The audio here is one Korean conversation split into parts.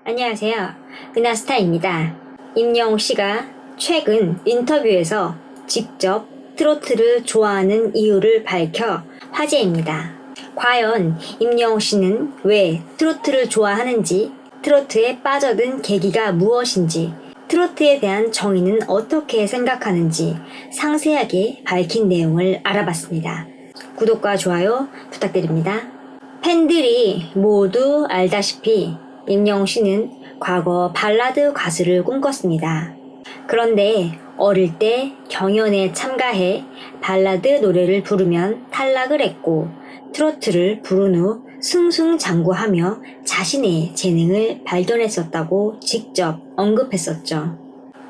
안녕하세요. 은하스타입니다. 임영웅 씨가 최근 인터뷰에서 직접 트로트를 좋아하는 이유를 밝혀 화제입니다. 과연 임영웅 씨는 왜 트로트를 좋아하는지, 트로트에 빠져든 계기가 무엇인지, 트로트에 대한 정의는 어떻게 생각하는지 상세하게 밝힌 내용을 알아봤습니다. 구독과 좋아요 부탁드립니다. 팬들이 모두 알다시피 임영웅 씨는 과거 발라드 가수를 꿈꿨습니다. 그런데 어릴 때 경연에 참가해 발라드 노래를 부르면 탈락을 했고 트로트를 부른 후 승승장구하며 자신의 재능을 발견했었다고 직접 언급했었죠.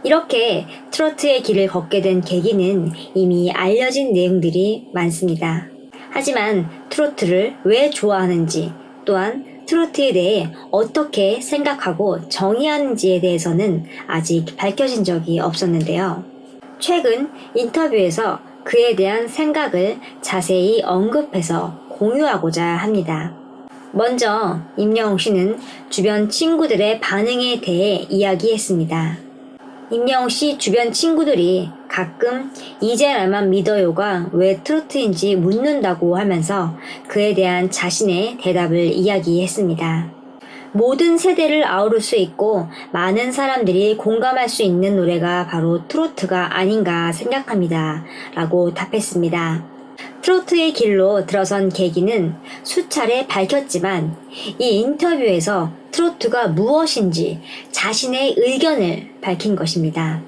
이렇게 트로트의 길을 걷게 된 계기는 이미 알려진 내용들이 많습니다. 하지만 트로트를 왜 좋아하는지, 또한 트로트에 대해 어떻게 생각하고 정의하는지에 대해서는 아직 밝혀진 적이 없었는데요. 최근 인터뷰에서 그에 대한 생각을 자세히 언급해서 공유하고자 합니다. 먼저 임영웅 씨는 주변 친구들의 반응에 대해 이야기했습니다. 임영웅 씨 주변 친구들이 가끔 이제 나만 믿어요가 왜 트로트인지 묻는다고 하면서 그에 대한 자신의 대답을 이야기했습니다. 모든 세대를 아우를 수 있고 많은 사람들이 공감할 수 있는 노래가 바로 트로트가 아닌가 생각합니다. 라고 답했습니다. 트로트의 길로 들어선 계기는 수차례 밝혔지만 이 인터뷰에서 트로트가 무엇인지 자신의 의견을 밝힌 것입니다.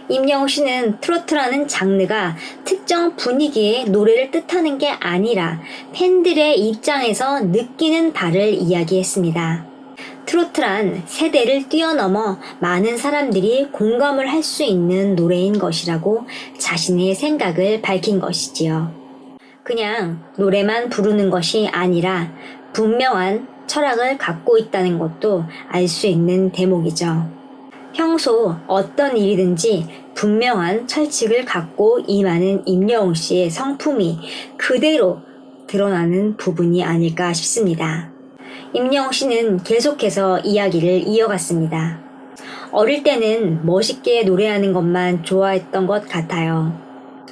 임영웅 씨는 트로트라는 장르가 특정 분위기의 노래를 뜻하는 게 아니라 팬들의 입장에서 느끼는 바를 이야기했습니다. 트로트란 세대를 뛰어넘어 많은 사람들이 공감을 할 수 있는 노래인 것이라고 자신의 생각을 밝힌 것이지요. 그냥 노래만 부르는 것이 아니라 분명한 철학을 갖고 있다는 것도 알 수 있는 대목이죠. 평소 어떤 일이든지 분명한 철칙을 갖고 임하는 임영웅 씨의 성품이 그대로 드러나는 부분이 아닐까 싶습니다. 임영웅 씨는 계속해서 이야기를 이어갔습니다. 어릴 때는 멋있게 노래하는 것만 좋아했던 것 같아요.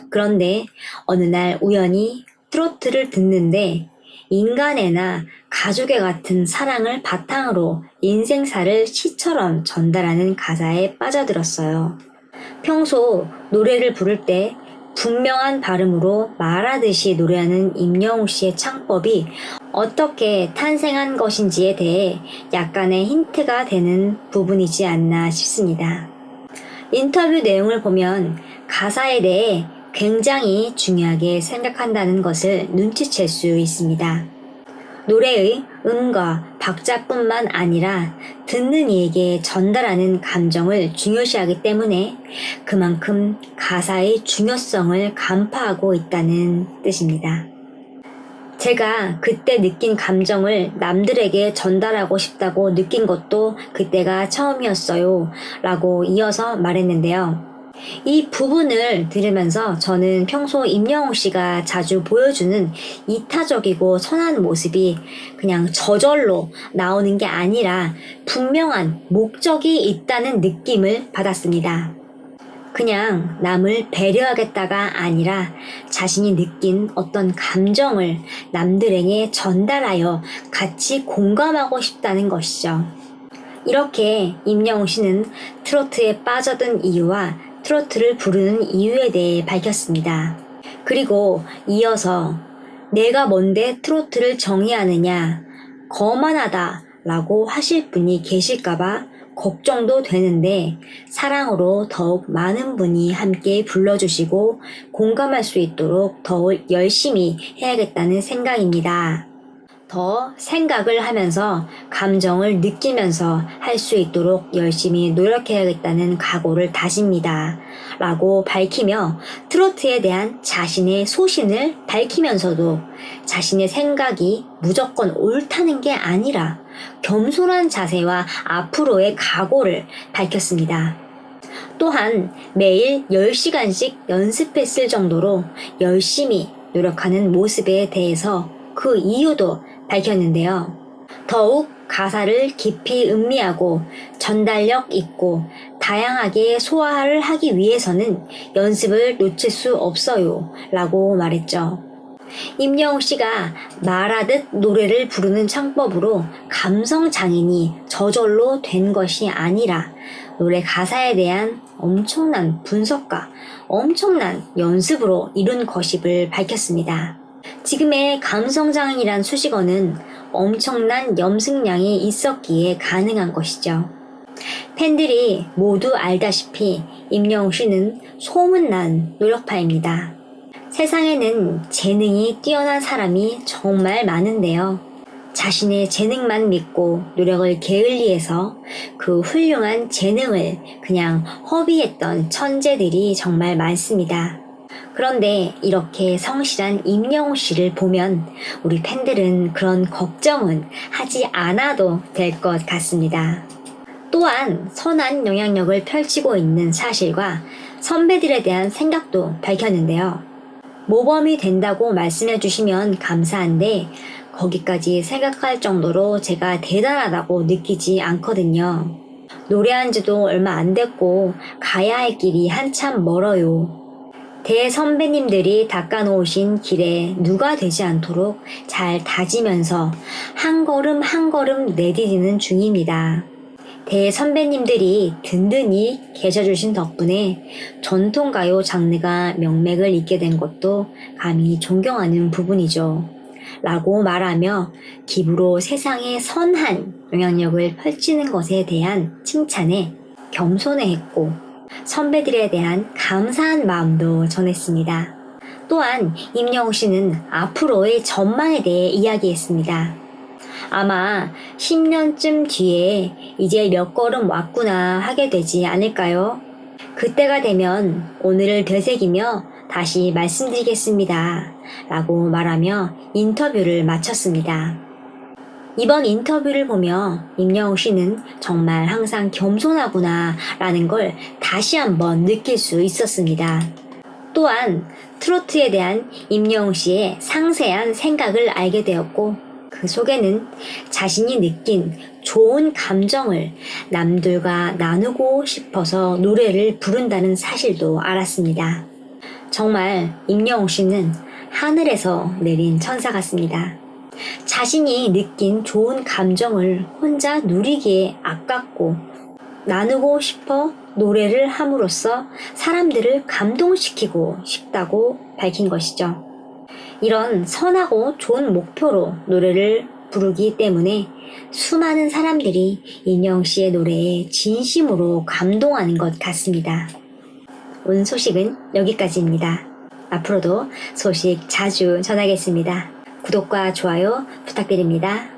그런데 어느 날 우연히 트로트를 듣는데 인간애나 가족애 같은 사랑을 바탕으로 인생사를 시처럼 전달하는 가사에 빠져들었어요. 평소 노래를 부를 때 분명한 발음으로 말하듯이 노래하는 임영웅 씨의 창법이 어떻게 탄생한 것인지에 대해 약간의 힌트가 되는 부분이지 않나 싶습니다. 인터뷰 내용을 보면 가사에 대해 굉장히 중요하게 생각한다는 것을 눈치챌 수 있습니다. 노래의 음과 박자뿐만 아니라 듣는 이에게 전달하는 감정을 중요시하기 때문에 그만큼 가사의 중요성을 간파하고 있다는 뜻입니다. 제가 그때 느낀 감정을 남들에게 전달하고 싶다고 느낀 것도 그때가 처음이었어요. 라고 이어서 말했는데요. 이 부분을 들으면서 저는 평소 임영웅 씨가 자주 보여주는 이타적이고 선한 모습이 그냥 저절로 나오는 게 아니라 분명한 목적이 있다는 느낌을 받았습니다. 그냥 남을 배려하겠다가 아니라 자신이 느낀 어떤 감정을 남들에게 전달하여 같이 공감하고 싶다는 것이죠. 이렇게 임영웅 씨는 트로트에 빠져든 이유와 트로트를 부르는 이유에 대해 밝혔습니다. 그리고 이어서 내가 뭔데 트로트를 정의하느냐, 거만하다 라고 하실 분이 계실까봐 걱정도 되는데 사랑으로 더욱 많은 분이 함께 불러주시고 공감할 수 있도록 더욱 열심히 해야겠다는 생각입니다. 더 생각을 하면서 감정을 느끼면서 할 수 있도록 열심히 노력해야겠다는 각오를 다집니다. 라고 밝히며 트로트에 대한 자신의 소신을 밝히면서도 자신의 생각이 무조건 옳다는 게 아니라 겸손한 자세와 앞으로의 각오를 밝혔습니다. 또한 매일 10시간씩 연습했을 정도로 열심히 노력하는 모습에 대해서 그 이유도 밝혔는데요. 더욱 가사를 깊이 음미하고 전달력 있고 다양하게 소화를 하기 위해서는 연습을 놓칠 수 없어요 라고 말했죠. 임영웅 씨가 말하듯 노래를 부르는 창법으로 감성 장인이 저절로 된 것이 아니라 노래 가사에 대한 엄청난 분석과 엄청난 연습으로 이룬 것임을 밝혔습니다. 지금의 감성 장인이란 수식어는 엄청난 염색량이 있었기에 가능한 것이죠. 팬들이 모두 알다시피 임영웅 씨는 소문난 노력파입니다. 세상에는 재능이 뛰어난 사람이 정말 많은데요. 자신의 재능만 믿고 노력을 게을리해서 그 훌륭한 재능을 그냥 허비했던 천재들이 정말 많습니다. 그런데 이렇게 성실한 임영웅 씨를 보면 우리 팬들은 그런 걱정은 하지 않아도 될 것 같습니다. 또한 선한 영향력을 펼치고 있는 사실과 선배들에 대한 생각도 밝혔는데요. 모범이 된다고 말씀해 주시면 감사한데 거기까지 생각할 정도로 제가 대단하다고 느끼지 않거든요. 노래한 지도 얼마 안 됐고 가야 할 길이 한참 멀어요. 대선배님들이 닦아놓으신 길에 누가 되지 않도록 잘 다지면서 한 걸음 한 걸음 내디디는 중입니다. 대선배님들이 든든히 계셔주신 덕분에 전통가요 장르가 명맥을 잇게 된 것도 감히 존경하는 부분이죠. 라고 말하며 기부로 세상에 선한 영향력을 펼치는 것에 대한 칭찬에 겸손해했고 선배들에 대한 감사한 마음도 전했습니다. 또한 임영웅 씨는 앞으로의 전망에 대해 이야기했습니다. 아마 10년쯤 뒤에 이제 몇 걸음 왔구나 하게 되지 않을까요? 그때가 되면 오늘을 되새기며 다시 말씀드리겠습니다. 라고 말하며 인터뷰를 마쳤습니다. 이번 인터뷰를 보며 임영웅 씨는 정말 항상 겸손하구나 라는 걸 다시 한번 느낄 수 있었습니다. 또한 트로트에 대한 임영웅 씨의 상세한 생각을 알게 되었고 그 속에는 자신이 느낀 좋은 감정을 남들과 나누고 싶어서 노래를 부른다는 사실도 알았습니다. 정말 임영웅 씨는 하늘에서 내린 천사 같습니다. 자신이 느낀 좋은 감정을 혼자 누리기에 아깝고 나누고 싶어 노래를 함으로써 사람들을 감동시키고 싶다고 밝힌 것이죠. 이런 선하고 좋은 목표로 노래를 부르기 때문에 수많은 사람들이 임영웅 씨의 노래에 진심으로 감동하는 것 같습니다. 오늘 소식은 여기까지입니다. 앞으로도 소식 자주 전하겠습니다. 구독과 좋아요 부탁드립니다.